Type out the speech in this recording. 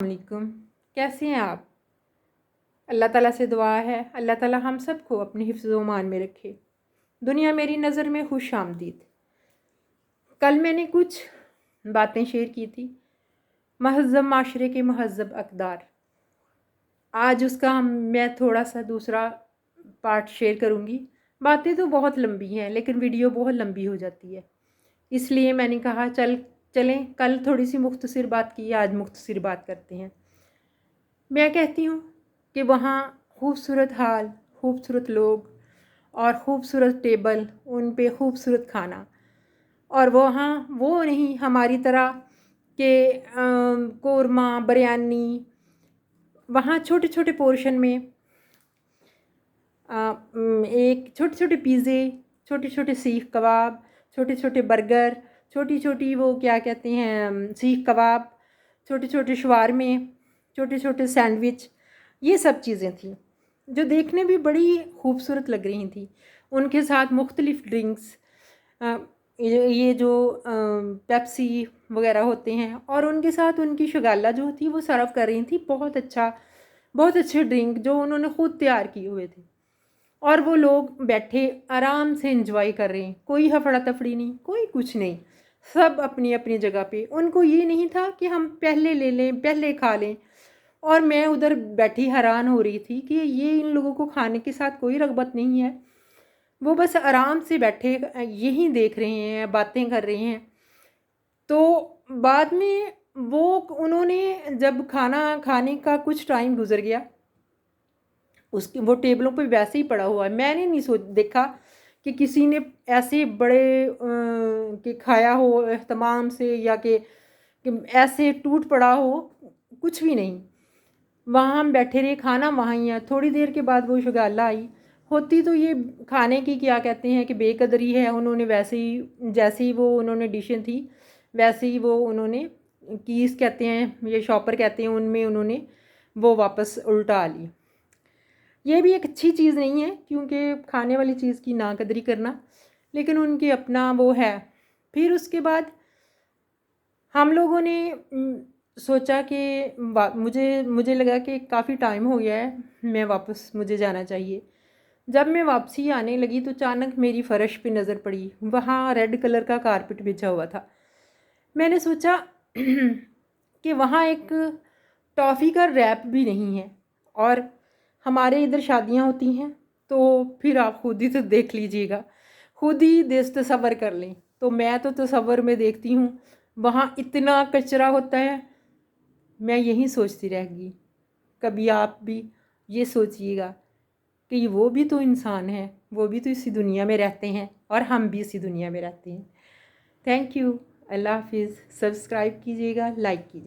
वालेकुम। कैसे हैं आप? अल्लाह ताला से दुआ है अल्लाह ताला हम सब को अपने हिफ्ज़-ओ मान में रखे। दुनिया मेरी नज़र में खुश आमदीद। कल मैंने कुछ बातें शेयर की थी, महज़्ज़ब माशरे के महज़्ज़ब अक़दार। आज उसका मैं थोड़ा सा दूसरा पार्ट शेयर करूँगी। बातें तो बहुत लंबी हैं लेकिन वीडियो बहुत लंबी हो जाती है, इसलिए मैंने कहा चलें कल थोड़ी सी मुख्तसर बात की, आज मुख्तसर बात करते हैं। मैं कहती हूँ कि वहाँ खूबसूरत हाल, खूबसूरत लोग और ख़ूबसूरत टेबल, उन पे खूबसूरत खाना, और वहाँ वो नहीं हमारी तरह के कोरमा बिरयानी। वहाँ छोटे छोटे पोर्शन में एक छोटे छोटे पिज़्ज़े, छोटे छोटे सीख कबाब, छोटे छोटे बर्गर, छोटी छोटी वो क्या कहते हैं सीख कबाब, छोटे छोटे शवारमे, छोटे छोटे सैंडविच, ये सब चीज़ें थी जो देखने भी बड़ी खूबसूरत लग रही थी। उनके साथ मुख्तलिफ़ ड्रिंक्स, ये जो पेप्सी वगैरह होते हैं, और उनके साथ उनकी शगाला जो थी वो सर्व कर रही थी। बहुत अच्छे ड्रिंक जो उन्होंने ख़ुद तैयार किए हुए थे, और वो लोग बैठे आराम से एंजॉय कर रहे हैं। कोई हफड़ा तफड़ी नहीं, कोई कुछ नहीं, सब अपनी अपनी जगह पे। उनको ये नहीं था कि हम पहले ले लें, पहले खा लें, और मैं उधर बैठी हैरान हो रही थी कि ये इन लोगों को खाने के साथ कोई रग़बत नहीं है। वो बस आराम से बैठे यही देख रहे हैं, बातें कर रहे हैं। तो बाद में उन्होंने जब खाना खाने का कुछ टाइम गुजर गया, उसकी वो टेबलों पे वैसे ही पड़ा हुआ है। मैंने नहीं देखा कि किसी ने ऐसे बड़े कि खाया हो एहतमाम से, या कि ऐसे टूट पड़ा हो, कुछ भी नहीं। वहाँ हम बैठे रहे, खाना वहाँ ही है। थोड़ी देर के बाद वो शगाला आई। होती तो ये खाने की क्या कहते हैं कि बेकदरी है। उन्होंने वैसे ही जैसे ही वो उन्होंने डिशें थी वैसे ही वो उन्होंने कीस कहते हैं, ये शॉपर कहते हैं, उनमें उन्होंने वो वापस उल्टा ली। ये भी एक अच्छी चीज़ नहीं है, क्योंकि खाने वाली चीज़ की नाकदरी करना, लेकिन उनके अपना वो है। फिर उसके बाद हम लोगों ने सोचा कि मुझे लगा कि काफ़ी टाइम हो गया है, मैं वापस मुझे जाना चाहिए। जब मैं वापसी आने लगी तो अचानक मेरी फ़र्श पे नज़र पड़ी, वहाँ रेड कलर का कारपेट बिछा हुआ था। मैंने सोचा कि वहाँ एक टॉफ़ी का रैप भी नहीं है, और हमारे इधर शादियाँ होती हैं तो फिर आप खुद ही तो देख लीजिएगा, खुद ही तसव्वुर कर लें। तो मैं तो तसव्वुर में देखती हूँ वहाँ इतना कचरा होता है, मैं यही सोचती रह गई। कभी आप भी ये सोचिएगा कि वो भी तो इंसान हैं, वो भी तो इसी दुनिया में रहते हैं, और हम भी इसी दुनिया में रहते हैं। Thank you. अल्लाह हाफिज़। सब्सक्राइब कीजिएगा, लाइक कीजिएगा।